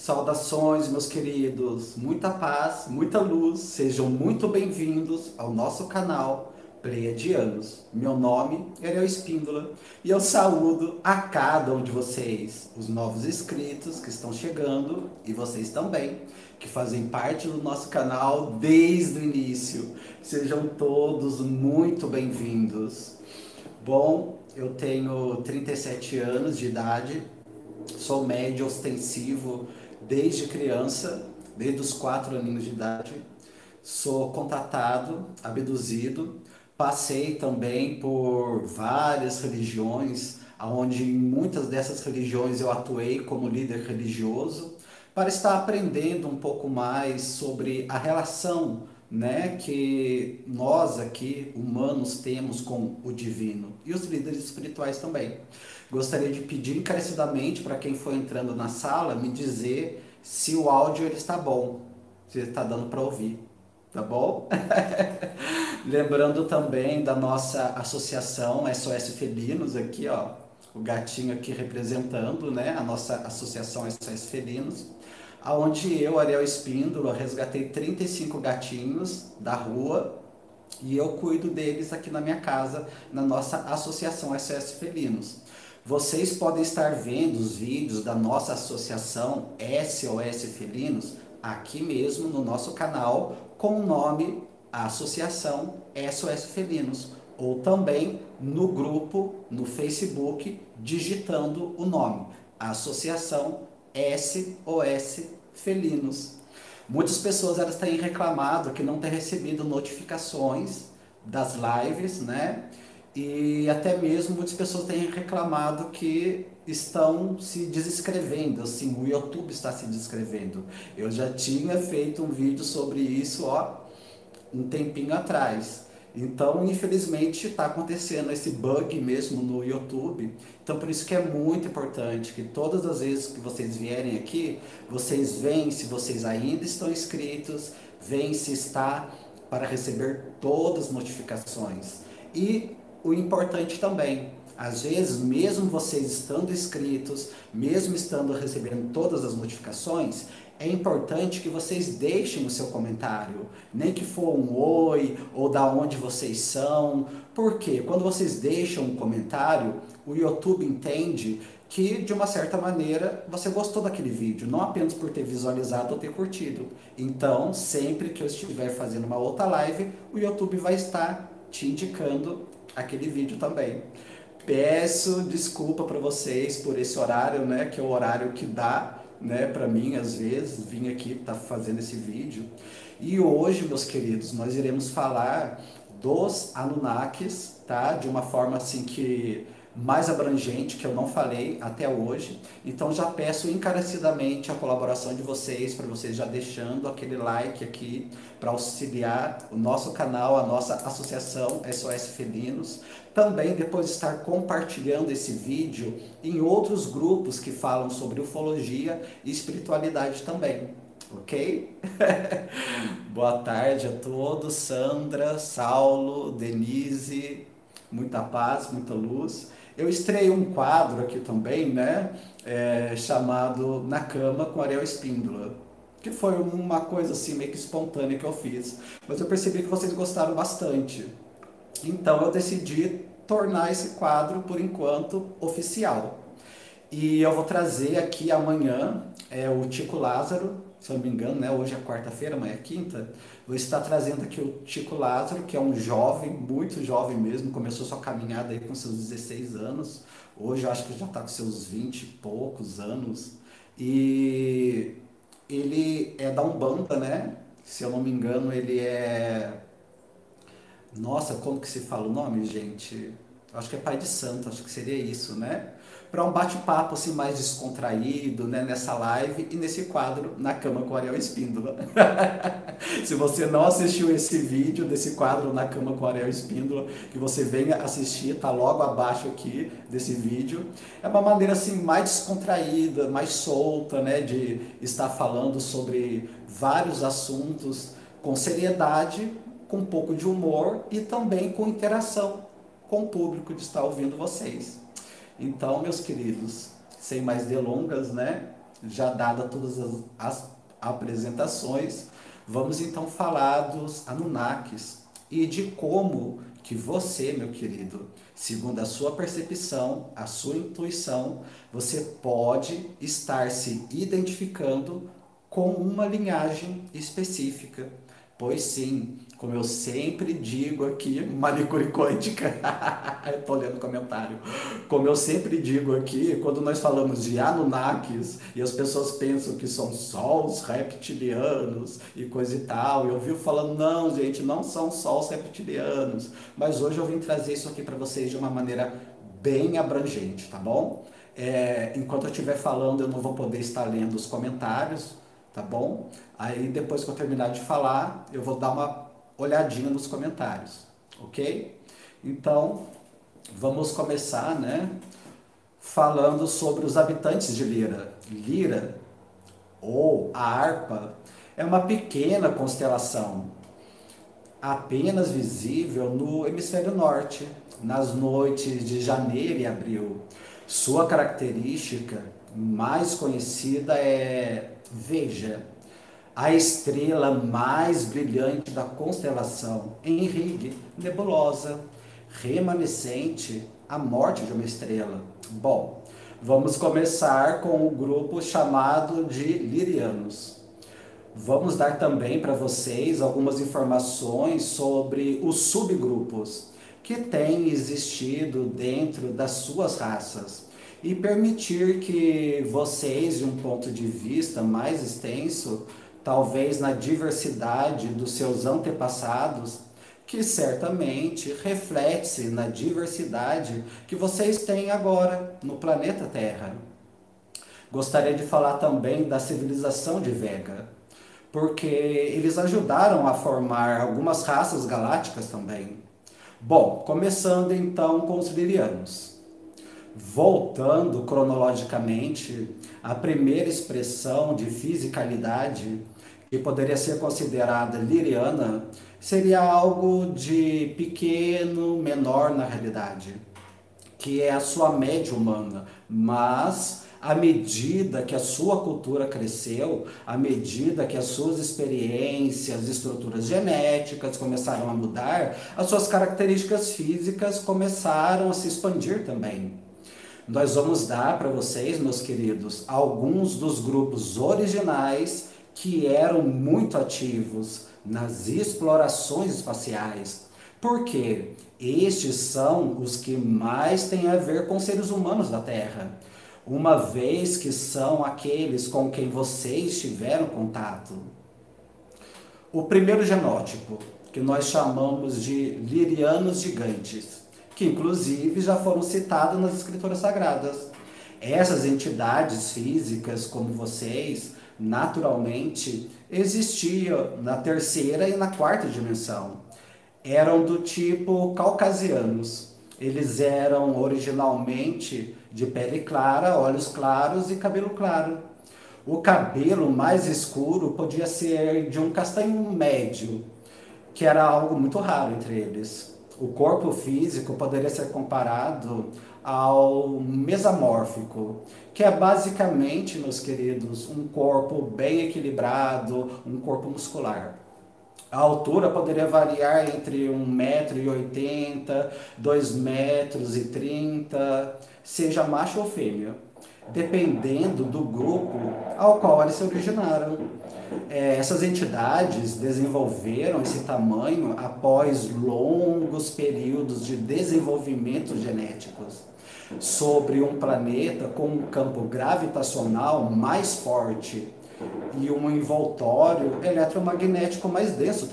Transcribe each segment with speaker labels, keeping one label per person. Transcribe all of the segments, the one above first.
Speaker 1: Saudações, meus queridos, muita paz, muita luz, sejam muito bem-vindos ao nosso canal Pleiadianos. Meu nome é Ariel Espíndola e eu saúdo a cada um de vocês, os novos inscritos que estão chegando e vocês também, que fazem parte do nosso canal desde o início. Sejam todos muito bem-vindos. Bom, eu tenho 37 anos de idade. Sou médio ostensivo desde criança, desde os 4 aninhos de idade. Sou contatado, abduzido. Passei também por várias religiões, onde em muitas dessas religiões eu atuei como líder religioso, para estar aprendendo um pouco mais sobre a relação, né, que nós aqui, humanos, temos com o divino e os líderes espirituais também. Gostaria de pedir encarecidamente para quem for entrando na sala me dizer se o áudio ele está bom, se está dando para ouvir, tá bom? Lembrando também da nossa associação SOS Felinos aqui, ó, o gatinho aqui representando, né, a nossa associação SOS Felinos, aonde eu, Ariel Espíndola, resgatei 35 gatinhos da rua e eu cuido deles aqui na minha casa, na nossa associação SOS Felinos. Vocês podem estar vendo os vídeos da nossa associação SOS Felinos aqui mesmo no nosso canal com o nome Associação SOS Felinos, ou também no grupo no Facebook digitando o nome Associação SOS Felinos. Muitas pessoas elas têm reclamado que não têm recebido notificações das lives, né? E até mesmo muitas pessoas têm reclamado que estão se desinscrevendo, assim, o YouTube está se desinscrevendo. Eu já tinha feito um vídeo sobre isso, ó, um tempinho atrás. Então, infelizmente, está acontecendo esse bug mesmo no YouTube. Então, por isso que é muito importante que todas as vezes que vocês vierem aqui, vocês veem se vocês ainda estão inscritos, veem se está para receber todas as notificações. E o importante também, às vezes, mesmo vocês estando inscritos, mesmo estando recebendo todas as notificações, é importante que vocês deixem o seu comentário, nem que for um oi ou da onde vocês são. Porque quando vocês deixam um comentário, o YouTube entende que de uma certa maneira você gostou daquele vídeo, não apenas por ter visualizado ou ter curtido. Então, sempre que eu estiver fazendo uma outra live, o YouTube vai estar te indicando aquele vídeo também. Peço desculpa para vocês por esse horário, né, que é o horário que dá, né, para mim às vezes vim aqui tá fazendo esse vídeo. E hoje, meus queridos, nós iremos falar dos Anunnakis, tá? De uma forma assim que mais abrangente, que eu não falei até hoje. Então já peço encarecidamente a colaboração de vocês, para vocês já deixando aquele like aqui, para auxiliar o nosso canal, a nossa associação SOS Felinos. Também depois estar compartilhando esse vídeo em outros grupos que falam sobre ufologia e espiritualidade também. Ok? Boa tarde a todos, Sandra, Saulo, Denise, muita paz, muita luz. Eu estreiei um quadro aqui também, né, chamado Na Cama com Ariel Espíndola, que foi uma coisa assim meio que espontânea que eu fiz, mas eu percebi que vocês gostaram bastante. Então eu decidi tornar esse quadro, por enquanto, oficial. E eu vou trazer aqui amanhã o Tico Lázaro, se eu não me engano, né? Hoje é quarta-feira, amanhã é quinta. Vou estar trazendo aqui o Tico Lázaro, que é um jovem, muito jovem mesmo, começou sua caminhada aí com seus 16 anos. Hoje eu acho que já está com seus 20 e poucos anos. E ele é da Umbanda, né? Se eu não me engano, ele é... Nossa, como que se fala o nome, gente? Eu acho que é pai de santo, acho que seria isso, né? Para um bate-papo assim mais descontraído, né, nessa live e nesse quadro Na Cama com Ariel Espíndola. Se você não assistiu esse vídeo desse quadro Na Cama com Ariel Espíndola, que você venha assistir, tá logo abaixo aqui desse vídeo. É uma maneira assim mais descontraída, mais solta, né, de estar falando sobre vários assuntos com seriedade, com um pouco de humor e também com interação com o público de estar ouvindo vocês. Então, meus queridos, sem mais delongas, né? já dada todas as apresentações, vamos então falar dos Anunnakis e de como que você, meu querido, segundo a sua percepção, a sua intuição, você pode estar se identificando com uma linhagem específica. Pois sim, como eu sempre digo aqui, manicure quântica, eu tô lendo comentário. Como eu sempre digo aqui, quando nós falamos de Anunnakis e as pessoas pensam que são só os reptilianos e coisa e tal, eu vivo falando, não, gente, não são só os reptilianos. Mas hoje eu vim trazer isso aqui para vocês de uma maneira bem abrangente, tá bom? Enquanto eu estiver falando, eu não vou poder estar lendo os comentários, tá bom? Aí depois que eu terminar de falar, eu vou dar uma olhadinha nos comentários, ok? Então, vamos começar, né? Falando sobre os habitantes de Lira. Lira, ou a Harpa, é uma pequena constelação, apenas visível no hemisfério norte, nas noites de janeiro e abril. Sua característica mais conhecida é Veja, a estrela mais brilhante da constelação, Enrig nebulosa, remanescente, a morte de uma estrela. Bom, vamos começar com o grupo chamado de Lirianos. Vamos dar também para vocês algumas informações sobre os subgrupos que têm existido dentro das suas raças e permitir que vocês, de um ponto de vista mais extenso, talvez na diversidade dos seus antepassados, que certamente reflete-se na diversidade que vocês têm agora no planeta Terra. Gostaria de falar também da civilização de Vega, porque eles ajudaram a formar algumas raças galácticas também. Bom, começando então com os Lirianos. Voltando cronologicamente, a primeira expressão de fisicalidade que poderia ser considerada liriana seria algo de pequeno, menor na realidade, que é a sua média humana, mas à medida que a sua cultura cresceu, à medida que as suas experiências, estruturas genéticas começaram a mudar, as suas características físicas começaram a se expandir também. Nós vamos dar para vocês, meus queridos, alguns dos grupos originais que eram muito ativos nas explorações espaciais. Por quê? Estes são os que mais têm a ver com seres humanos da Terra, uma vez que são aqueles com quem vocês tiveram contato. O primeiro genótipo, que nós chamamos de Lirianos gigantes, que inclusive já foram citados nas escrituras sagradas. Essas entidades físicas, como vocês, naturalmente existiam na terceira e na quarta dimensão. Eram do tipo caucasianos. Eles eram originalmente de pele clara, olhos claros e cabelo claro. O cabelo mais escuro podia ser de um castanho médio, que era algo muito raro entre eles. O corpo físico poderia ser comparado ao mesamórfico, que é basicamente, meus queridos, um corpo bem equilibrado, um corpo muscular. A altura poderia variar entre 1,80 m, 2,30 m, seja macho ou fêmea, dependendo do grupo ao qual eles se originaram. Essas entidades desenvolveram esse tamanho após longos períodos de desenvolvimento genéticos sobre um planeta com um campo gravitacional mais forte e um envoltório eletromagnético mais denso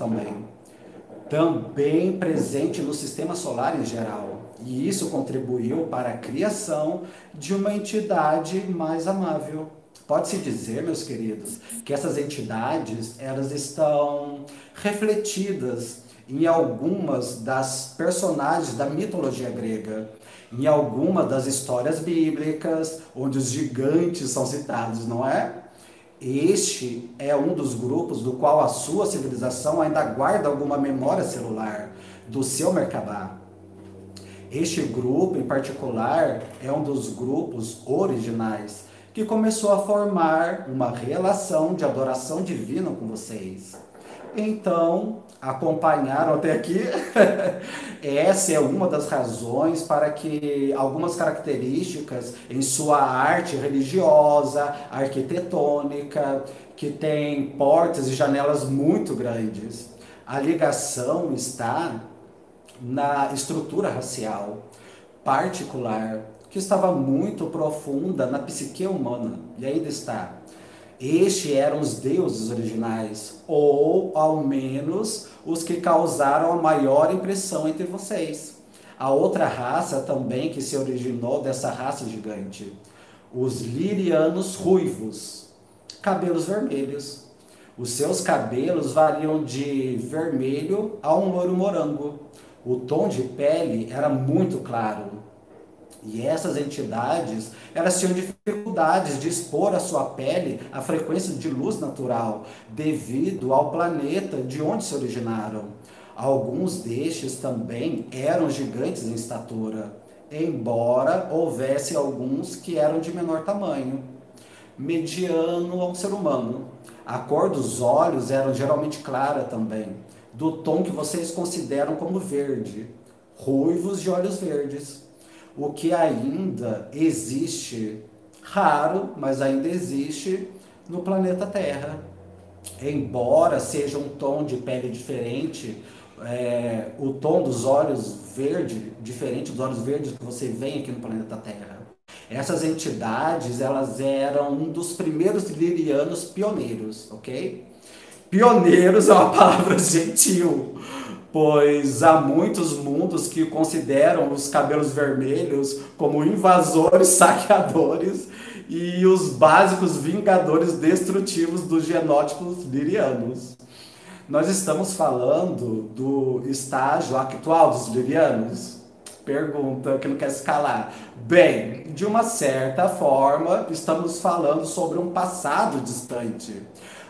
Speaker 1: também presente no sistema solar em geral. E isso contribuiu para a criação de uma entidade mais amável. Pode-se dizer, meus queridos, que essas entidades elas estão refletidas em algumas das personagens da mitologia grega, em algumas das histórias bíblicas, onde os gigantes são citados, não é? Este é um dos grupos do qual a sua civilização ainda guarda alguma memória celular do seu Merkabah. Este grupo, em particular, é um dos grupos originais que começou a formar uma relação de adoração divina com vocês. Então, acompanharam até aqui. Essa é uma das razões para que algumas características em sua arte religiosa, arquitetônica, que tem portas e janelas muito grandes. A ligação está na estrutura racial particular, que estava muito profunda na psique humana, e ainda está. Estes eram os deuses originais, ou ao menos os que causaram a maior impressão entre vocês. A outra raça também que se originou dessa raça gigante, os lirianos ruivos, cabelos vermelhos. Os seus cabelos variam de vermelho a um loiro morango. O tom de pele era muito claro, e essas entidades, elas tinham dificuldades de expor a sua pele à frequência de luz natural, devido ao planeta de onde se originaram. Alguns destes também eram gigantes em estatura, embora houvesse alguns que eram de menor tamanho, mediano ao ser humano. A cor dos olhos era geralmente clara também, do tom que vocês consideram como verde, ruivos de olhos verdes. O que ainda existe, raro, mas ainda existe no planeta Terra. Embora seja um tom de pele diferente, o tom dos olhos verde, diferente dos olhos verdes que você vê aqui no planeta Terra. Essas entidades, elas eram um dos primeiros lirianos pioneiros, ok? Pioneiros é uma palavra gentil, pois há muitos mundos que consideram os cabelos vermelhos como invasores, saqueadores e os básicos vingadores destrutivos dos genótipos lirianos. Nós estamos falando do estágio atual dos lirianos? Pergunta que não quer se calar. Bem, de uma certa forma, estamos falando sobre um passado distante.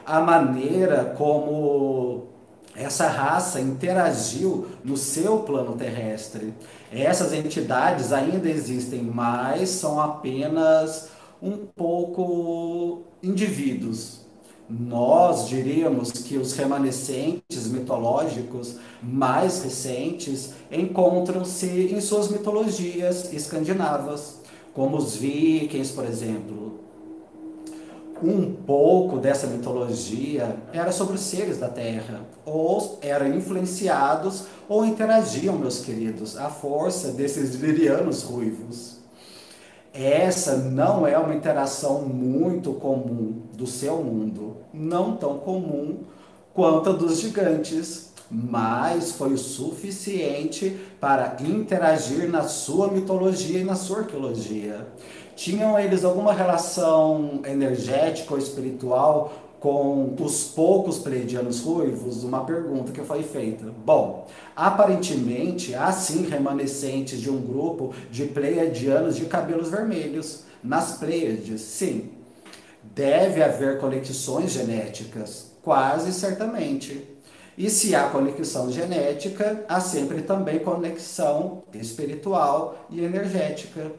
Speaker 1: A maneira como essa raça interagiu no seu plano terrestre. Essas entidades ainda existem, mas são apenas um pouco indivíduos. Nós diríamos que os remanescentes mitológicos mais recentes encontram-se em suas mitologias escandinavas, como os vikings, por exemplo. Um pouco dessa mitologia era sobre os seres da Terra, ou eram influenciados ou interagiam, meus queridos, à força desses lirianos ruivos. Essa não é uma interação muito comum do seu mundo, não tão comum quanto a dos gigantes, mas foi o suficiente para interagir na sua mitologia e na sua arqueologia. Tinham eles alguma relação energética ou espiritual com os poucos pleiadianos ruivos? Uma pergunta que foi feita. Bom, aparentemente há sim remanescentes de um grupo de pleiadianos de cabelos vermelhos. Nas Pleiades, sim. Deve haver conexões genéticas, quase certamente. E se há conexão genética, há sempre também conexão espiritual e energética.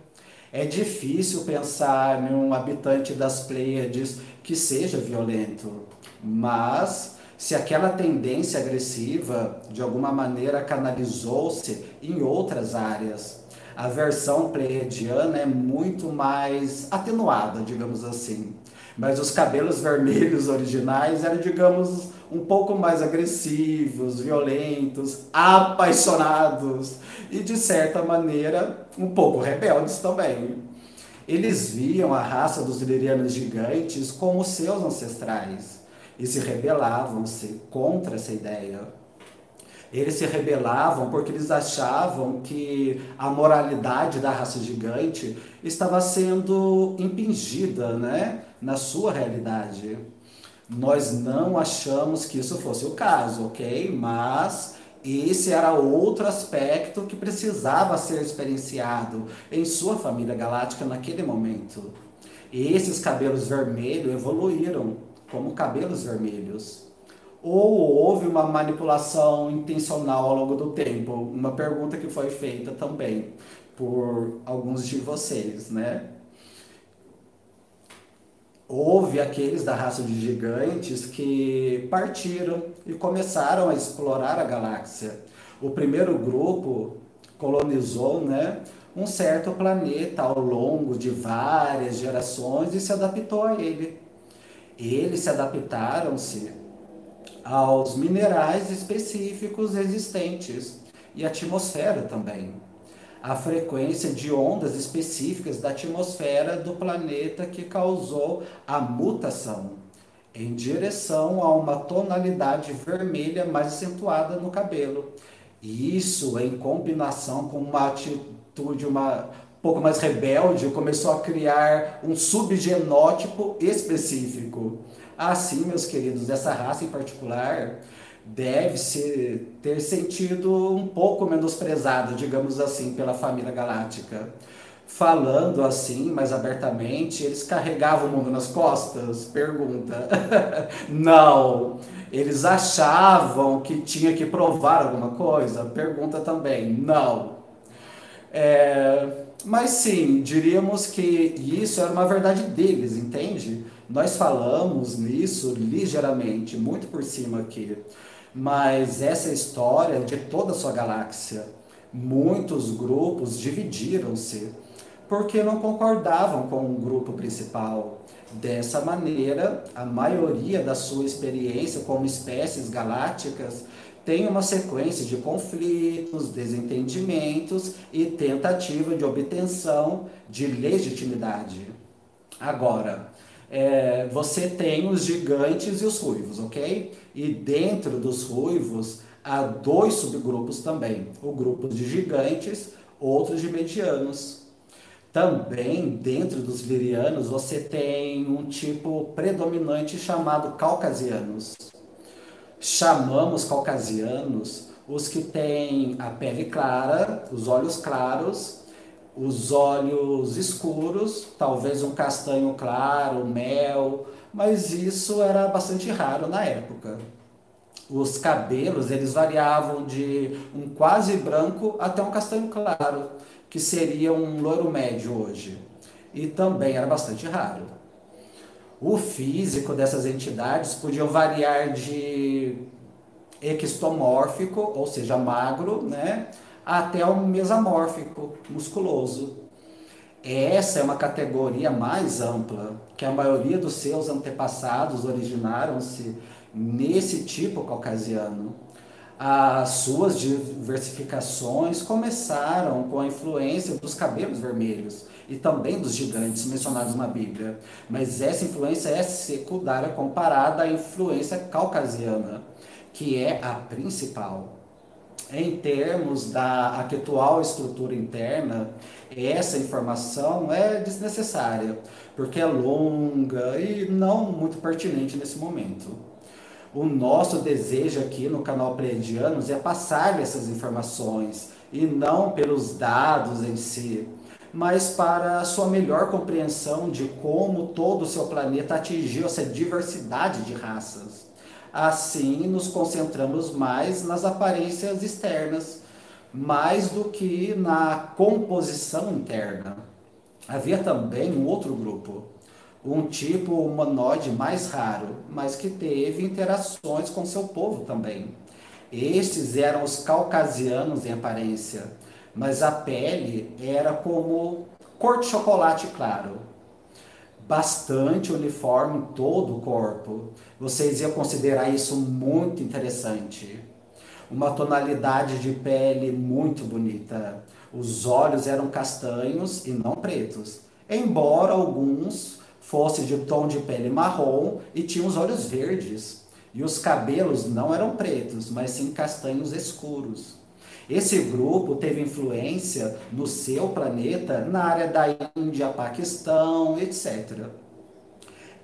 Speaker 1: É difícil pensar em um habitante das Pleiades que seja violento, mas se aquela tendência agressiva de alguma maneira canalizou-se em outras áreas, a versão pleiadiana é muito mais atenuada, digamos assim. Mas os cabelos vermelhos originais eram, digamos, um pouco mais agressivos, violentos, apaixonados e, de certa maneira, um pouco rebeldes também. Eles viam a raça dos ilirianos gigantes como seus ancestrais e se rebelavam-se contra essa ideia. Eles se rebelavam porque eles achavam que a moralidade da raça gigante estava sendo impingida, né, na sua realidade. Nós não achamos que isso fosse o caso, ok? Mas esse era outro aspecto que precisava ser experienciado em sua família galáctica naquele momento. Esses cabelos vermelhos evoluíram como cabelos vermelhos. Ou houve uma manipulação intencional ao longo do tempo? Uma pergunta que foi feita também por alguns de vocês, né? Houve aqueles da raça de gigantes que partiram e começaram a explorar a galáxia. O primeiro grupo colonizou, né, um certo planeta ao longo de várias gerações e se adaptou a ele. Eles se adaptaram-se aos minerais específicos existentes e a atmosfera também. A frequência de ondas específicas da atmosfera do planeta que causou a mutação em direção a uma tonalidade vermelha mais acentuada no cabelo. Isso, em combinação com uma atitude pouco mais rebelde, começou a criar um subgenótipo específico. Assim, meus queridos, essa raça em particular deve-se ter sentido um pouco menosprezada, digamos assim, pela família galáctica. Falando assim, mais abertamente, eles carregavam o mundo nas costas? Pergunta. Não. Eles achavam que tinha que provar alguma coisa? Pergunta também. Não. Mas sim, diríamos que isso era uma verdade deles, entende? Nós falamos nisso ligeiramente, muito por cima aqui. Mas essa história de toda a sua galáxia, muitos grupos dividiram-se porque não concordavam com o grupo principal. Dessa maneira, a maioria da sua experiência como espécies galácticas tem uma sequência de conflitos, desentendimentos e tentativa de obtenção de legitimidade. Agora, você tem os gigantes e os ruivos, ok? E dentro dos ruivos há dois subgrupos também: o grupo de gigantes, outros de medianos. Também dentro dos virianos você tem um tipo predominante chamado caucasianos. Chamamos caucasianos os que têm a pele clara, os olhos claros, os olhos escuros, talvez um castanho claro, mel, mas isso era bastante raro na época. Os cabelos, eles variavam de um quase branco até um castanho claro, que seria um loiro médio hoje. E também era bastante raro. O físico dessas entidades podia variar de ectomórfico, ou seja, magro, né, até o mesomórfico, musculoso. Essa é uma categoria mais ampla, que a maioria dos seus antepassados originaram-se nesse tipo caucasiano. As suas diversificações começaram com a influência dos cabelos vermelhos e também dos gigantes mencionados na Bíblia, mas essa influência é secundária comparada à influência caucasiana, que é a principal. Em termos da atual estrutura interna, essa informação é desnecessária, porque é longa e não muito pertinente nesse momento. O nosso desejo aqui no canal Pleiadianos é passar essas informações, e não pelos dados em si, mas para a sua melhor compreensão de como todo o seu planeta atingiu essa diversidade de raças. Assim, nos concentramos mais nas aparências externas, mais do que na composição interna. Havia também um outro grupo, um tipo humanoide mais raro, mas que teve interações com seu povo também. Estes eram os caucasianos em aparência, mas a pele era como cor de chocolate claro, bastante uniforme em todo o corpo. Vocês iam considerar isso muito interessante. Uma tonalidade de pele muito bonita. Os olhos eram castanhos e não pretos, embora alguns fossem de tom de pele marrom e tinham os olhos verdes. E os cabelos não eram pretos, mas sim castanhos escuros. Esse grupo teve influência no seu planeta na área da Índia, Paquistão, etc.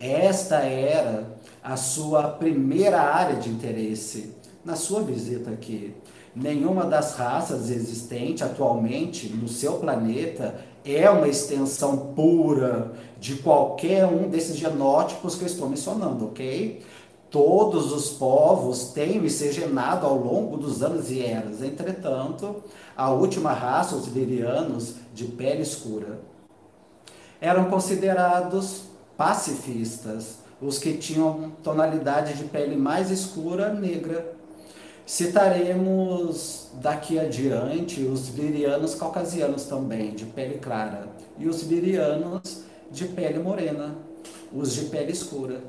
Speaker 1: Esta era a sua primeira área de interesse na sua visita aqui. Nenhuma das raças existentes atualmente no seu planeta é uma extensão pura de qualquer um desses genótipos que eu estou mencionando, ok? Todos os povos têm miscigenado ao longo dos anos e eras. Entretanto, a última raça, os lirianos, de pele escura, eram considerados pacifistas, os que tinham tonalidade de pele mais escura, negra. Citaremos daqui adiante os lirianos caucasianos também, de pele clara, e os lirianos de pele morena, os de pele escura.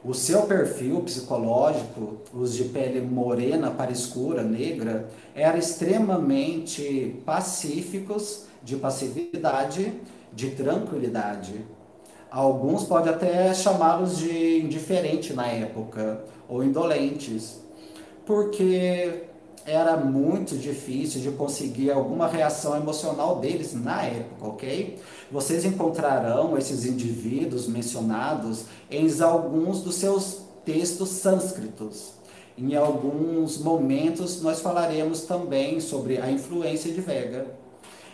Speaker 1: O seu perfil psicológico, os de pele morena para escura, negra, eram extremamente pacíficos, de passividade, de tranquilidade. Alguns podem até chamá-los de indiferente na época, ou indolentes, porque era muito difícil de conseguir alguma reação emocional deles na época, ok? Vocês encontrarão esses indivíduos mencionados em alguns dos seus textos sânscritos. Em alguns momentos, nós falaremos também sobre a influência de Vega.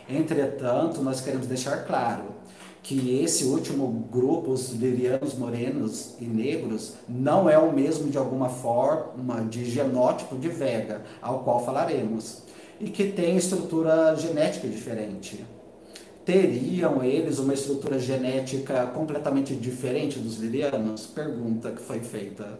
Speaker 1: Entretanto, nós queremos deixar claro que esse último grupo, os lirianos morenos e negros, não é o mesmo de alguma forma de genótipo de Vega, ao qual falaremos, e que tem estrutura genética diferente. Teriam eles uma estrutura genética completamente diferente dos lirianos? Pergunta que foi feita.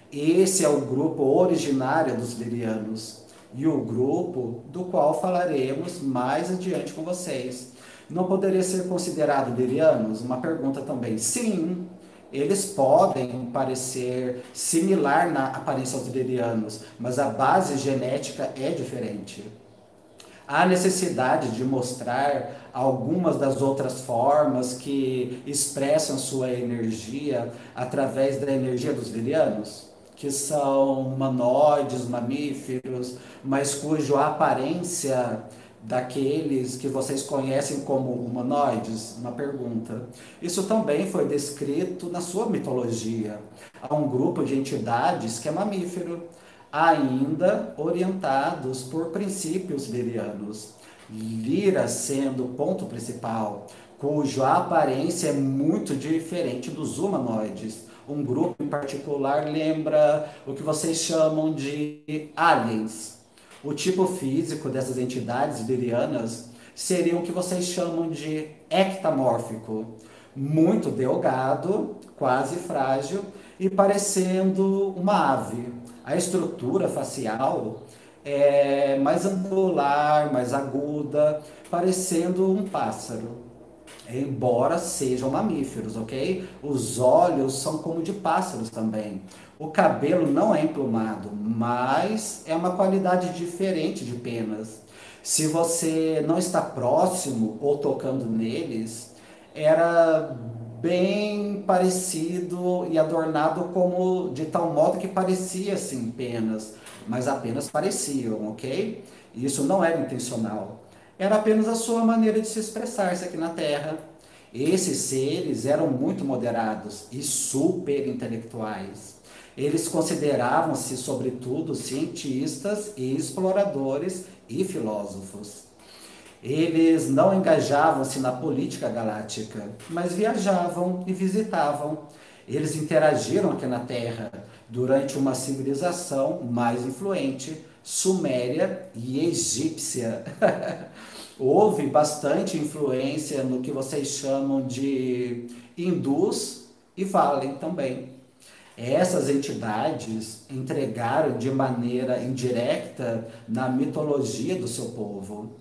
Speaker 1: Esse é o grupo originário dos lirianos e o grupo do qual falaremos mais adiante com vocês. Não poderia ser considerado lirianos? Uma pergunta também. Sim, eles podem parecer similar na aparência aos lirianos, mas a base genética é diferente. Há necessidade de mostrar algumas das outras formas que expressam sua energia através da energia dos lirianos, que são humanoides, mamíferos, mas cuja aparência daqueles que vocês conhecem como humanoides? Uma pergunta. Isso também foi descrito na sua mitologia. Há um grupo de entidades que é mamífero, ainda orientados por princípios lirianos. Lira sendo o ponto principal, cuja aparência é muito diferente dos humanoides. Um grupo em particular lembra o que vocês chamam de aliens. O tipo físico dessas entidades lirianas seria o que vocês chamam de ectamórfico, muito delgado, quase frágil e parecendo uma ave. A estrutura facial é mais angular, mais aguda, parecendo um pássaro. Embora sejam mamíferos, ok? Os olhos são como de pássaros também. O cabelo não é emplumado, mas é uma qualidade diferente de penas. Se você não está próximo ou tocando neles, era bem parecido e adornado como de tal modo que parecia assim penas, mas apenas pareciam, ok? Isso não era intencional. Era apenas a sua maneira de se expressar-se aqui na Terra. Esses seres eram muito moderados e super intelectuais. Eles consideravam-se, sobretudo, cientistas e exploradores e filósofos. Eles não engajavam-se na política galáctica, mas viajavam e visitavam. Eles interagiram aqui na Terra durante uma civilização mais influente, suméria e egípcia. Houve bastante influência no que vocês chamam de hindus e Valen também. Essas entidades entregaram de maneira indireta na mitologia do seu povo.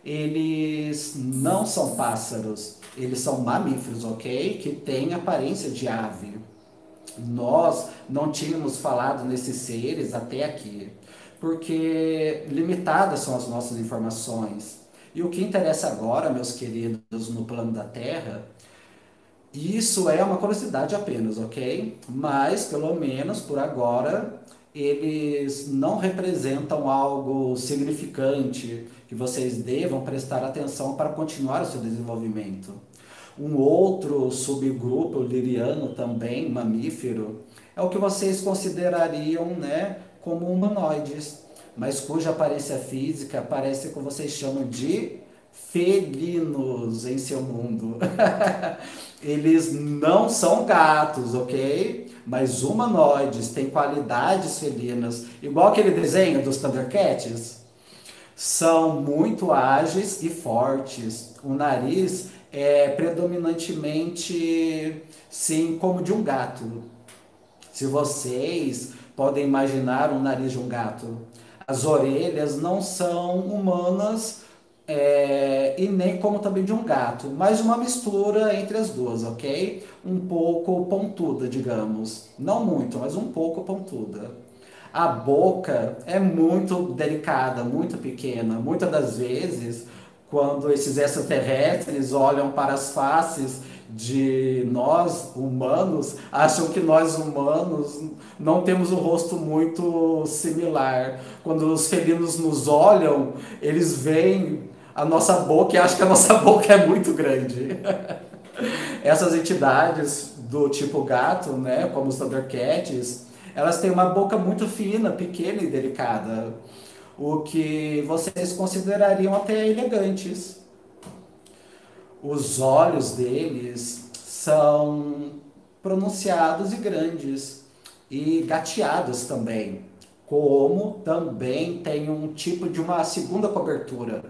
Speaker 1: Eles não são pássaros, eles são mamíferos, ok? Que têm aparência de ave. Nós não tínhamos falado nesses seres até aqui, porque limitadas são as nossas informações. E o que interessa agora, meus queridos, no plano da Terra, isso é uma curiosidade apenas, ok? Mas, pelo menos por agora, eles não representam algo significante que vocês devam prestar atenção para continuar o seu desenvolvimento. Um outro subgrupo liriano também, mamífero, é o que vocês considerariam, né, como humanoides, mas cuja aparência física parece que vocês chamam de felinos em seu mundo. Eles não são gatos, ok? Mas humanoides, têm qualidades felinas, igual aquele desenho dos Thundercats. São muito ágeis e fortes. O nariz é predominantemente, sim, como de um gato. Se vocês podem imaginar o nariz de um gato, as orelhas não são humanas, e nem como também de um gato, mas uma mistura entre as duas, ok? Um pouco pontuda, digamos. Não muito, mas um pouco pontuda. A boca é muito delicada, muito pequena. Muitas das vezes, quando esses extraterrestres olham para as faces de nós humanos, acham que nós humanos não temos um rosto muito similar. Quando os felinos nos olham, eles veem a nossa boca e acham que a nossa boca é muito grande. Essas entidades do tipo gato, né, como os Thundercats, elas têm uma boca muito fina, pequena e delicada, o que vocês considerariam até elegantes. Os olhos deles são pronunciados e grandes e gateados também, como também tem um tipo de uma segunda cobertura.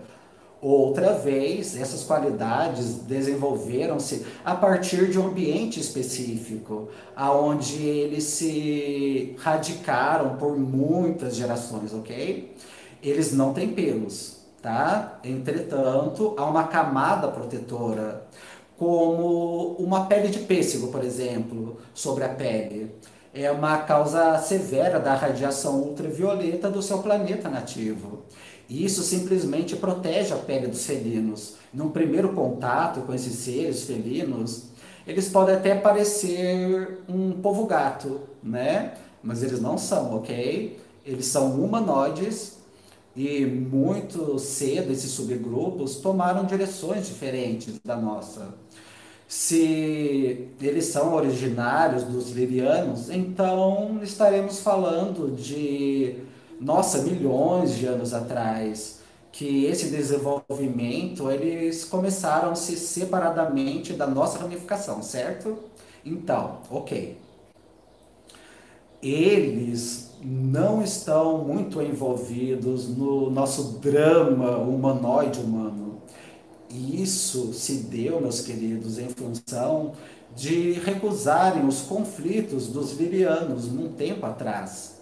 Speaker 1: Outra vez, essas qualidades desenvolveram-se a partir de um ambiente específico, aonde eles se radicaram por muitas gerações, ok? Eles não têm pelos, tá? Entretanto, há uma camada protetora, como uma pele de pêssego, por exemplo, sobre a pele. É uma causa severa da radiação ultravioleta do seu planeta nativo. Isso simplesmente protege a pele dos felinos. Num primeiro contato com esses seres felinos, eles podem até parecer um povo gato, né? Mas eles não são, ok? Eles são humanoides e muito cedo esses subgrupos tomaram direções diferentes da nossa. Se eles são originários dos lirianos, então estaremos falando de, nossa, milhões de anos atrás, que esse desenvolvimento, eles começaram-se separadamente da nossa ramificação, certo? Então, ok. Eles não estão muito envolvidos no nosso drama humanoide humano. E isso se deu, meus queridos, em função de recusarem os conflitos dos lirianos num tempo atrás.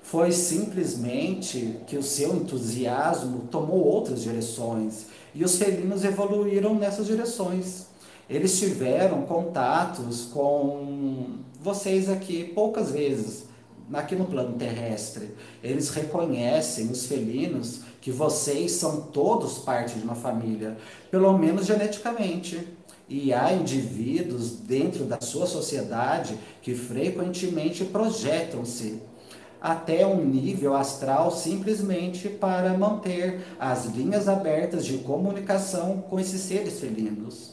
Speaker 1: Foi simplesmente que o seu entusiasmo tomou outras direções e os felinos evoluíram nessas direções. Eles tiveram contatos com vocês aqui poucas vezes, aqui no plano terrestre. Eles reconhecem, os felinos, que vocês são todos parte de uma família, pelo menos geneticamente. E há indivíduos dentro da sua sociedade que frequentemente projetam-se até um nível astral simplesmente para manter as linhas abertas de comunicação com esses seres felinos.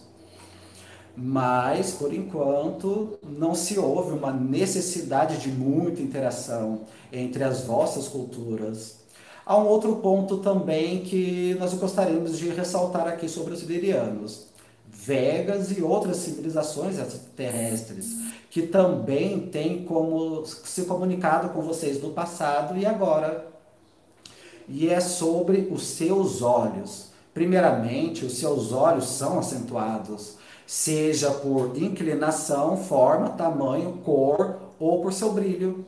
Speaker 1: Mas, por enquanto, não se houve uma necessidade de muita interação entre as vossas culturas. Há um outro ponto também que nós gostaríamos de ressaltar aqui sobre os lirianos. Vegas e outras civilizações terrestres, que também têm como se comunicado com vocês no passado e agora. E é sobre os seus olhos. Primeiramente, os seus olhos são acentuados, seja por inclinação, forma, tamanho, cor ou por seu brilho.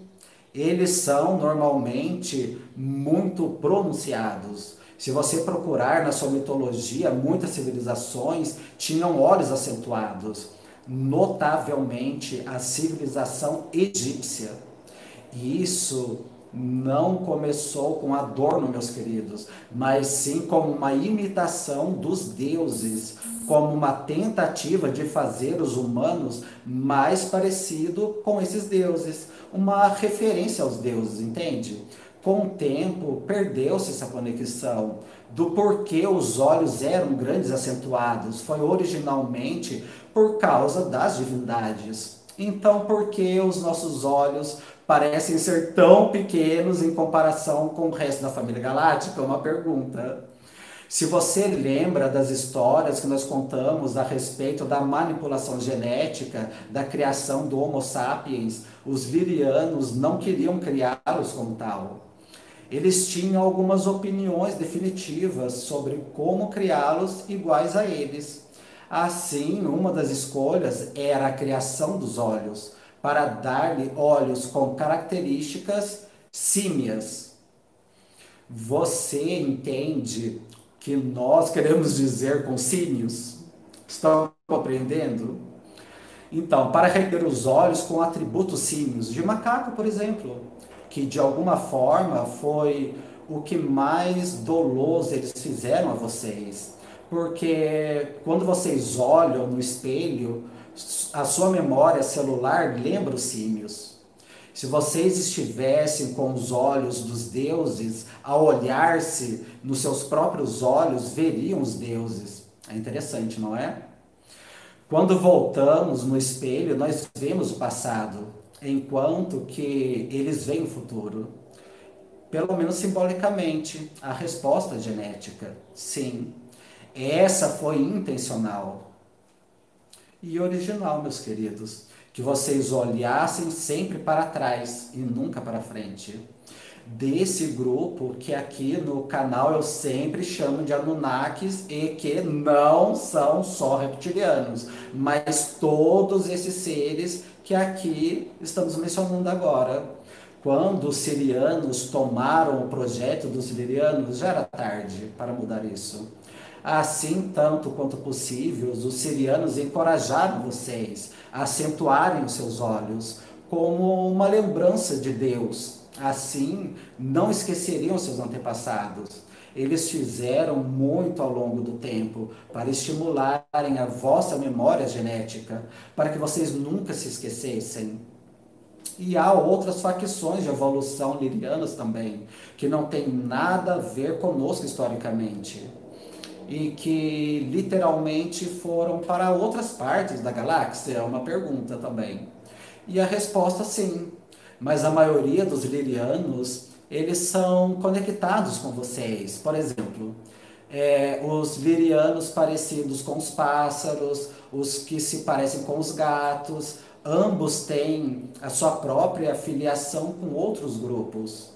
Speaker 1: Eles são normalmente muito pronunciados. Se você procurar na sua mitologia, muitas civilizações tinham olhos acentuados, notavelmente a civilização egípcia. E isso não começou com Adorno, meus queridos, mas sim como uma imitação dos deuses, como uma tentativa de fazer os humanos mais parecido com esses deuses, uma referência aos deuses, entende? Com o tempo, perdeu-se essa conexão do porquê os olhos eram grandes e acentuados. Foi originalmente por causa das divindades. Então, por que os nossos olhos parecem ser tão pequenos em comparação com o resto da família galáctica? É uma pergunta. Se você lembra das histórias que nós contamos a respeito da manipulação genética, da criação do Homo sapiens, os lirianos não queriam criá-los como tal. Eles tinham algumas opiniões definitivas sobre como criá-los iguais a eles. Assim, uma das escolhas era a criação dos olhos, para dar-lhe olhos com características símias. Você entende que nós queremos dizer com símios? Estão compreendendo? Então, para reter os olhos com atributos símios, de macaco, por exemplo, que de alguma forma foi o que mais doloso eles fizeram a vocês. Porque quando vocês olham no espelho, a sua memória celular lembra os símios. Se vocês estivessem com os olhos dos deuses, ao olhar-se nos seus próprios olhos, veriam os deuses. É interessante, não é? Quando voltamos no espelho, nós vemos o passado, enquanto que eles veem o futuro. Pelo menos simbolicamente, a resposta genética, sim. Essa foi intencional e original, meus queridos. Que vocês olhassem sempre para trás e nunca para frente. Desse grupo que aqui no canal eu sempre chamo de Anunnakis e que não são só reptilianos, mas todos esses seres que aqui estamos mencionando agora. Quando os sirianos tomaram o projeto dos sirianos, já era tarde para mudar isso. Assim, tanto quanto possível, os sirianos encorajaram vocês a acentuarem os seus olhos como uma lembrança de Deus. Assim, não esqueceriam seus antepassados. Eles fizeram muito ao longo do tempo para estimularem a vossa memória genética, para que vocês nunca se esquecessem. E há outras facções de evolução lirianas também, que não tem nada a ver conosco historicamente e que literalmente foram para outras partes da galáxia? É uma pergunta também. E a resposta sim, mas a maioria dos lirianos, eles são conectados com vocês. Por exemplo, os lirianos parecidos com os pássaros, os que se parecem com os gatos, ambos têm a sua própria filiação com outros grupos.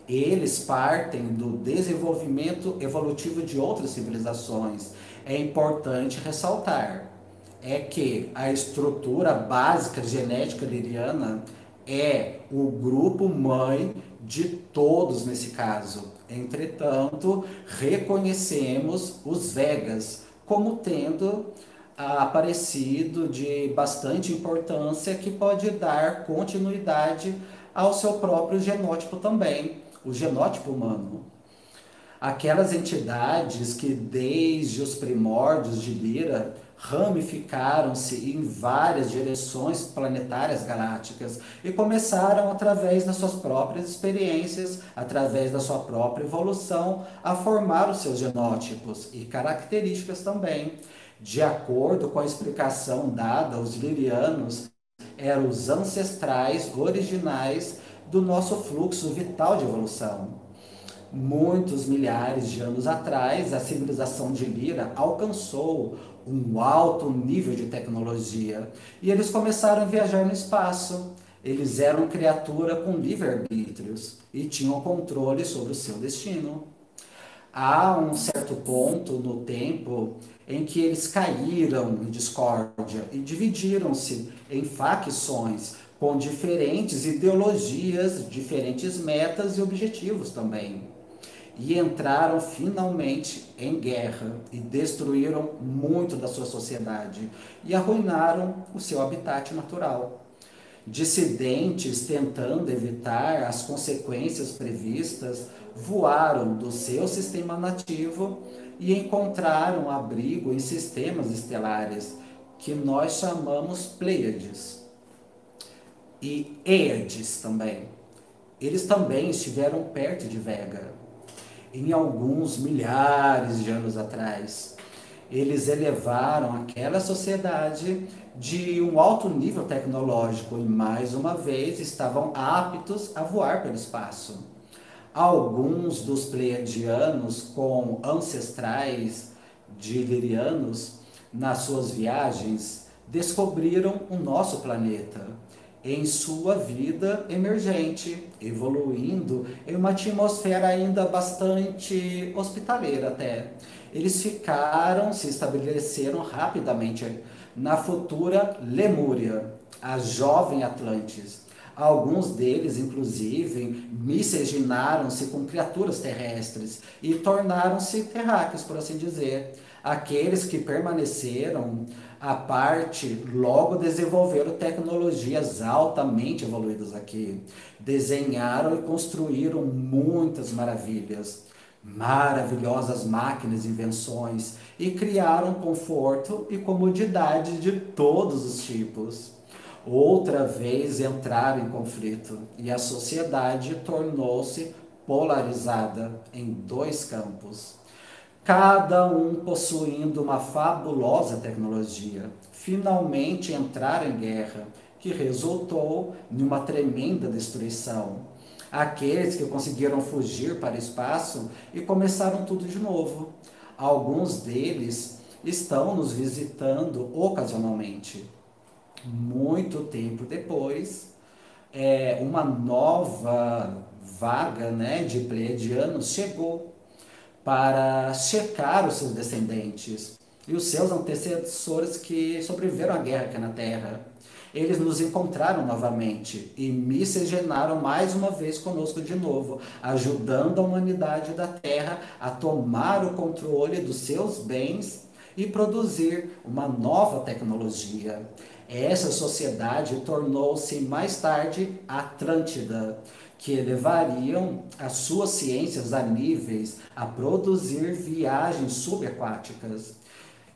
Speaker 1: Eles partem do desenvolvimento evolutivo de outras civilizações. É importante ressaltar que a estrutura básica genética liriana é o grupo mãe de todos nesse caso. Entretanto, reconhecemos os Vegas como tendo aparecido de bastante importância que pode dar continuidade ao seu próprio genótipo também, o genótipo humano. Aquelas entidades que desde os primórdios de Lira ramificaram-se em várias direções planetárias galácticas e começaram através das suas próprias experiências, através da sua própria evolução, a formar os seus genótipos e características também. De acordo com a explicação dada aos lirianos, eram os ancestrais originais do nosso fluxo vital de evolução. Muitos milhares de anos atrás, a civilização de Lira alcançou um alto nível de tecnologia e eles começaram a viajar no espaço. Eles eram criatura com livre-arbítrios e tinham controle sobre o seu destino. Há um certo ponto no tempo em que eles caíram em discórdia e dividiram-se em facções com diferentes ideologias, diferentes metas e objetivos também. E entraram finalmente em guerra e destruíram muito da sua sociedade e arruinaram o seu habitat natural. Dissidentes tentando evitar as consequências previstas voaram do seu sistema nativo e encontraram abrigo em sistemas estelares que nós chamamos Pleiades e Eiades também. Eles também estiveram perto de Vega em alguns milhares de anos atrás. Eles elevaram aquela sociedade de um alto nível tecnológico e, mais uma vez, estavam aptos a voar pelo espaço. Alguns dos pleiadianos, com ancestrais de lirianos, nas suas viagens, descobriram o nosso planeta em sua vida emergente, evoluindo em uma atmosfera ainda bastante hospitaleira até. eles se estabeleceram rapidamente na futura Lemúria, a jovem Atlantis. Alguns deles, inclusive, miscigenaram-se com criaturas terrestres e tornaram-se terráqueos, por assim dizer. Aqueles que permaneceram à parte logo desenvolveram tecnologias altamente evoluídas aqui. Desenharam e construíram muitas maravilhas, maravilhosas máquinas e invenções, e criaram conforto e comodidade de todos os tipos. Outra vez entraram em conflito e a sociedade tornou-se polarizada em dois campos, cada um possuindo uma fabulosa tecnologia. Finalmente entraram em guerra, que resultou em uma tremenda destruição. Aqueles que conseguiram fugir para o espaço e começaram tudo de novo. Alguns deles estão nos visitando ocasionalmente. Muito tempo depois, uma nova vaga, né, de pleiadianos chegou para checar os seus descendentes e os seus antecessores que sobreviveram à guerra aqui na Terra. Eles nos encontraram novamente e miscigenaram mais uma vez conosco de novo, ajudando a humanidade da Terra a tomar o controle dos seus bens e produzir uma nova tecnologia. Essa sociedade tornou-se mais tarde Atlântida, que elevariam as suas ciências a níveis a produzir viagens subaquáticas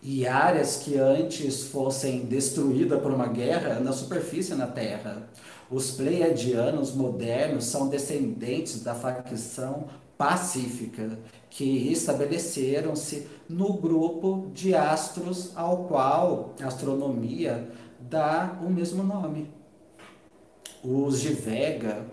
Speaker 1: e áreas que antes fossem destruídas por uma guerra na superfície na Terra. Os pleiadianos modernos são descendentes da facção pacífica, que estabeleceram-se no grupo de astros ao qual a astronomia dá o mesmo nome. Os de Vega,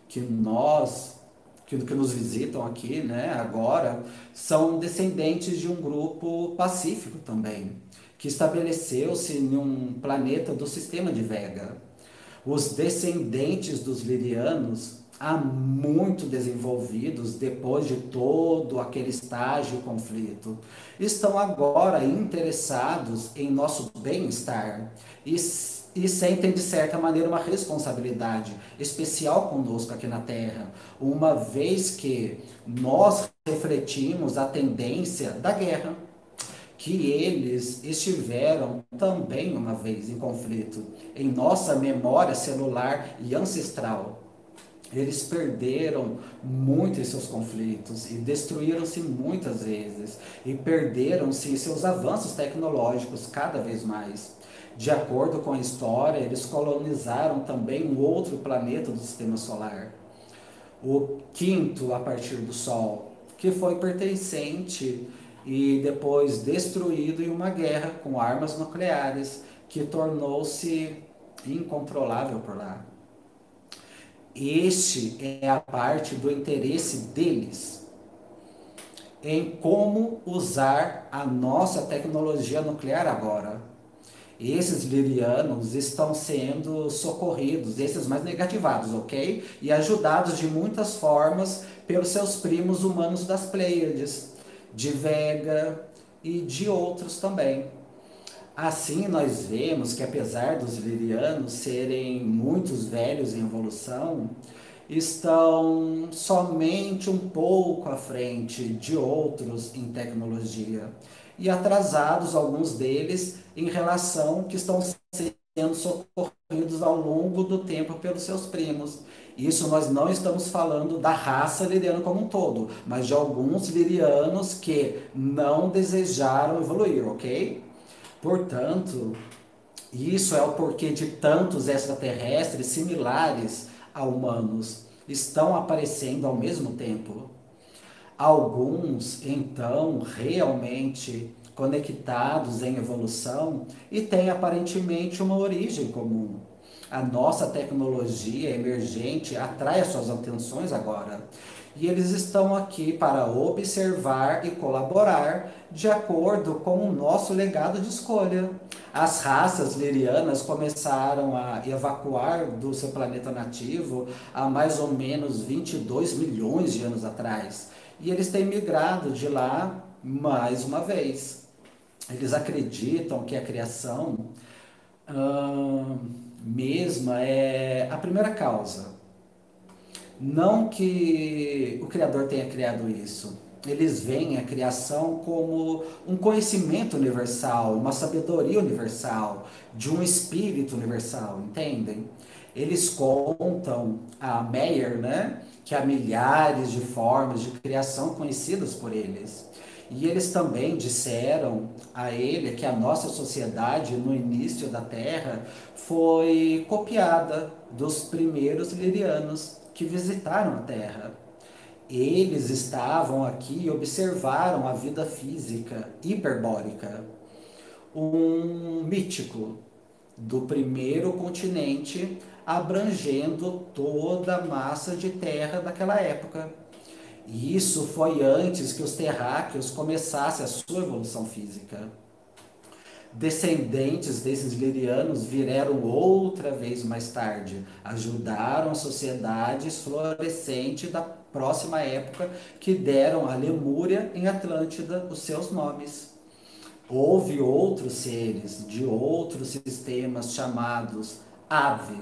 Speaker 1: que nos visitam aqui, né, agora, são descendentes de um grupo pacífico também, que estabeleceu-se em um planeta do sistema de Vega. Os descendentes dos Lirianos, há muito desenvolvidos depois de todo aquele estágio de conflito, estão agora interessados em nosso bem-estar e sentem, de certa maneira, uma responsabilidade especial conosco aqui na Terra, uma vez que nós refletimos a tendência da guerra, que eles estiveram também uma vez em conflito em nossa memória celular e ancestral. Eles perderam muito em seus conflitos e destruíram-se muitas vezes e perderam-se em seus avanços tecnológicos cada vez mais. De acordo com a história, eles colonizaram também um outro planeta do sistema solar, o quinto a partir do Sol, que foi pertencente e depois destruído em uma guerra com armas nucleares que tornou-se incontrolável por lá. Este é a parte do interesse deles em como usar a nossa tecnologia nuclear agora. Esses lirianos estão sendo socorridos, esses mais negativados, ok? E ajudados de muitas formas pelos seus primos humanos das Pleiades, de Vega e de outros também. Assim, nós vemos que apesar dos lirianos serem muitos velhos em evolução, estão somente um pouco à frente de outros em tecnologia e atrasados alguns deles em relação que estão sendo socorridos ao longo do tempo pelos seus primos. Isso nós não estamos falando da raça liriana como um todo, mas de alguns lirianos que não desejaram evoluir, ok? Portanto, isso é o porquê de tantos extraterrestres similares a humanos estão aparecendo ao mesmo tempo. Alguns, então, realmente conectados em evolução e têm aparentemente uma origem comum. A nossa tecnologia emergente atrai as suas atenções agora. E eles estão aqui para observar e colaborar de acordo com o nosso legado de escolha. As raças lirianas começaram a evacuar do seu planeta nativo há mais ou menos 22 milhões de anos atrás. E eles têm migrado de lá Mais uma vez, eles acreditam que a criação ah, mesma é a primeira causa. Não que o Criador tenha criado isso. Eles veem a criação como um conhecimento universal, uma sabedoria universal, de um espírito universal, entendem? Eles contam a Meyer, né, que há milhares de formas de criação conhecidas por eles. E eles também disseram a ele que a nossa sociedade no início da Terra foi copiada dos primeiros lirianos que visitaram a Terra. Eles estavam aqui e observaram a vida física hiperbórica, um mítico do primeiro continente abrangendo toda a massa de terra daquela época. E isso foi antes que os terráqueos começassem a sua evolução física. Descendentes desses lirianos vieram outra vez mais tarde, ajudaram as sociedades florescentes da próxima época que deram à Lemúria em Atlântida os seus nomes. Houve outros seres de outros sistemas chamados Ave,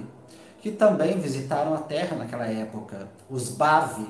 Speaker 1: que também visitaram a Terra naquela época. Os Bavi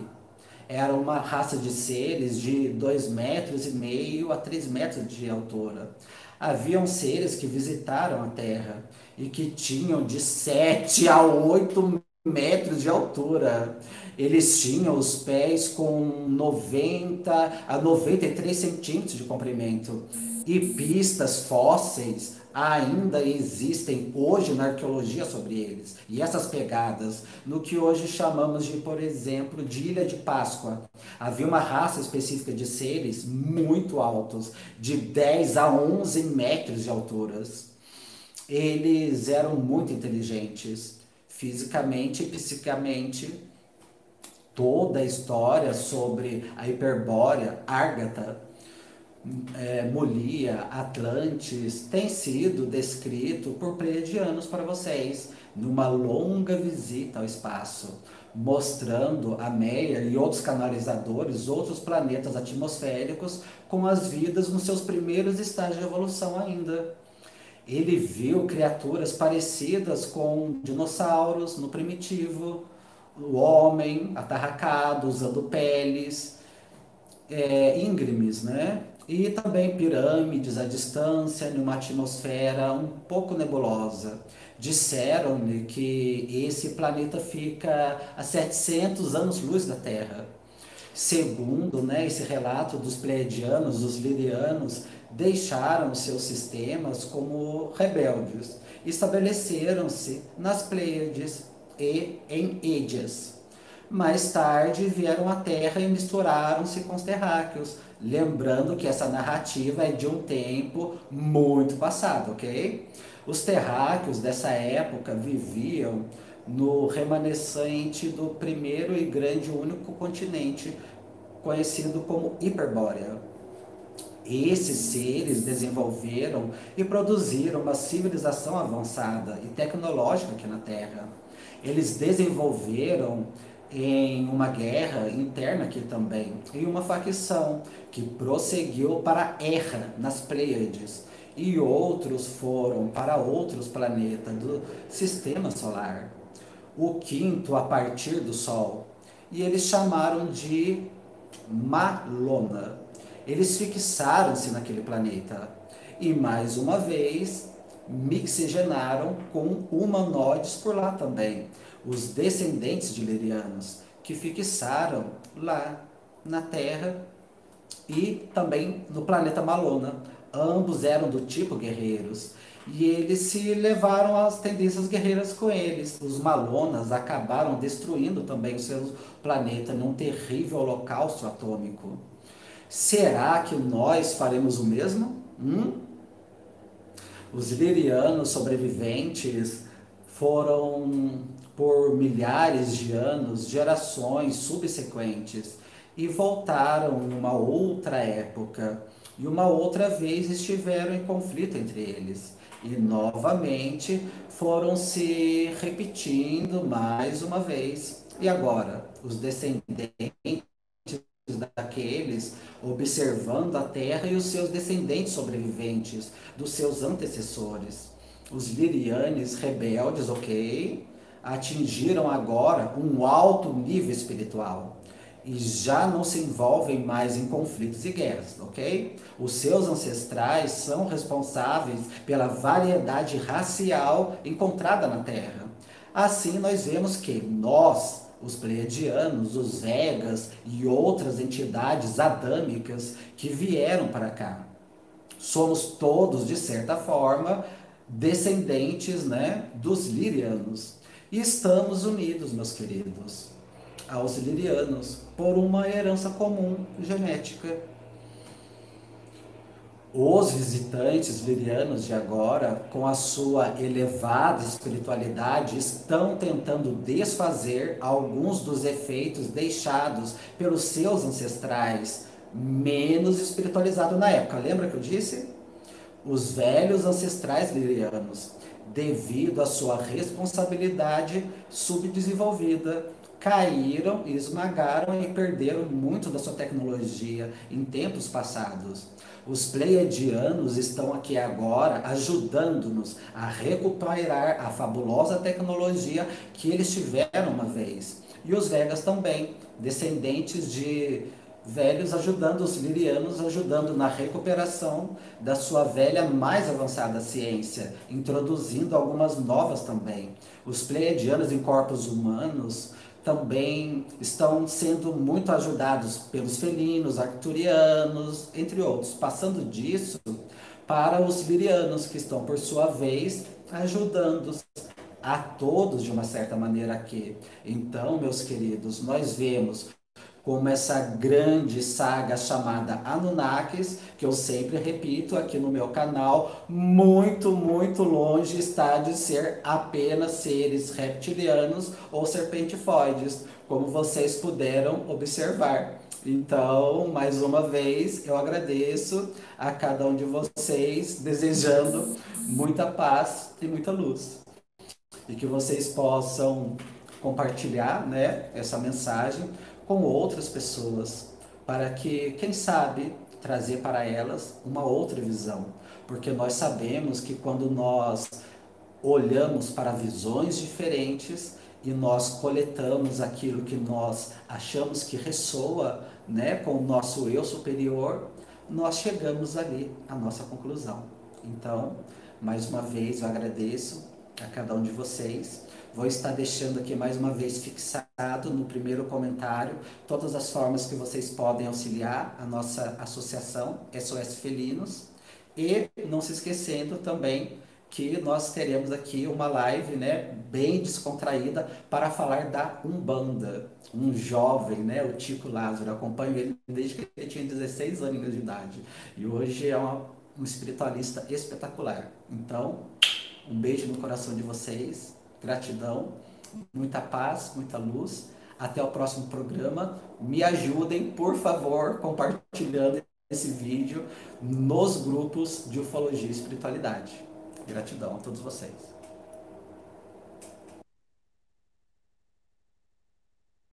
Speaker 1: eram uma raça de seres de 2,5 metros a 3 metros de altura. Haviam seres que visitaram a Terra e que tinham de 7 a 8 metros de altura. Eles tinham os pés com 90 a 93 centímetros de comprimento. E pistas fósseis ainda existem hoje na arqueologia sobre eles. E essas pegadas, no que hoje chamamos de, por exemplo, de Ilha de Páscoa. Havia uma raça específica de seres muito altos, de 10 a 11 metros de alturas. Eles eram muito inteligentes, fisicamente e psicamente. Toda a história sobre a Hiperbórea, Argata, Molia, Atlantis, tem sido descrito por pleiadianos para vocês, numa longa visita ao espaço, mostrando a Meyer e outros canalizadores outros planetas atmosféricos com as vidas nos seus primeiros estágios de evolução ainda. Ele viu criaturas parecidas com dinossauros no primitivo, o homem atarracado, usando peles, íngremes, né? E também pirâmides à distância, numa atmosfera um pouco nebulosa. Disseram-lhe que esse planeta fica a 700 anos-luz da Terra. Segundo, né, esse relato dos pleiadianos, dos lirianos, deixaram seus sistemas como rebeldes. Estabeleceram-se nas Pleiades e em Édias. Mais tarde vieram à Terra e misturaram-se com os terráqueos, lembrando que essa narrativa é de um tempo muito passado, ok? Os terráqueos dessa época viviam no remanescente do primeiro e grande único continente conhecido como Hiperbórea. Esses seres desenvolveram e produziram uma civilização avançada e tecnológica aqui na Terra. Eles desenvolveram em uma guerra interna aqui também, em uma facção que prosseguiu para Erra, nas Pleiades, e outros foram para outros planetas do sistema solar. O quinto a partir do Sol, e eles chamaram de Malona. Eles fixaram-se naquele planeta e mais uma vez mixigenaram com humanoides por lá também, os descendentes de Lirianos, que fixaram lá na Terra e também no planeta Malona. Ambos eram do tipo guerreiros e eles se levaram as tendências guerreiras com eles. Os Malonas acabaram destruindo também o seu planeta num terrível holocausto atômico. Será que nós faremos o mesmo? Os lirianos sobreviventes foram, por milhares de anos, gerações subsequentes, e voltaram em uma outra época, e uma outra vez estiveram em conflito entre eles, e novamente foram se repetindo mais uma vez. E agora, os descendentes daqueles observando a terra e os seus descendentes sobreviventes, dos seus antecessores. Os Lirianes rebeldes, ok, atingiram agora um alto nível espiritual e já não se envolvem mais em conflitos e guerras, ok? Os seus ancestrais são responsáveis pela variedade racial encontrada na Terra. Assim, nós vemos que nós, os Pleiadianos, os Vegas e outras entidades adâmicas que vieram para cá, somos todos, de certa forma, descendentes, né, dos Lirianos. E estamos unidos, meus queridos, aos Lirianos, por uma herança comum genética. Os visitantes lirianos de agora, com a sua elevada espiritualidade, estão tentando desfazer alguns dos efeitos deixados pelos seus ancestrais menos espiritualizados na época. Lembra que eu disse? Os velhos ancestrais lirianos, devido à sua responsabilidade subdesenvolvida, caíram e esmagaram e perderam muito da sua tecnologia em tempos passados. Os pleiadianos estão aqui agora ajudando-nos a recuperar a fabulosa tecnologia que eles tiveram uma vez. E os Vegas também, descendentes de velhos ajudando os lirianos, ajudando na recuperação da sua velha mais avançada ciência, introduzindo algumas novas também. Os pleiadianos em corpos humanos também estão sendo muito ajudados pelos felinos, arcturianos, entre outros, passando disso para os lirianos, que estão, por sua vez, ajudando a todos de uma certa maneira aqui. Então, meus queridos, nós vemos como essa grande saga chamada Anunnakis, que eu sempre repito aqui no meu canal, muito, muito longe está de ser apenas seres reptilianos ou serpentifoides, como vocês puderam observar. Então, mais uma vez, eu agradeço a cada um de vocês, desejando muita paz e muita luz. E que vocês possam compartilhar, né, essa mensagem com outras pessoas, para que, quem sabe, trazer para elas uma outra visão. Porque nós sabemos que quando nós olhamos para visões diferentes e nós coletamos aquilo que nós achamos que ressoa, né, com o nosso eu superior, nós chegamos ali à nossa conclusão. Então, mais uma vez, eu agradeço a cada um de vocês. Vou estar deixando aqui mais uma vez fixado no primeiro comentário todas as formas que vocês podem auxiliar a nossa associação SOS Felinos. E não se esquecendo também que nós teremos aqui uma live, né, bem descontraída para falar da Umbanda. Um jovem, né, o Tico Lázaro, eu acompanho ele desde que ele tinha 16 anos de idade. E hoje é um espiritualista espetacular. Então, um beijo no coração de vocês, gratidão, muita paz, muita luz. Até o próximo programa. Me ajudem, por favor, compartilhando esse vídeo nos grupos de ufologia e espiritualidade. Gratidão a todos vocês.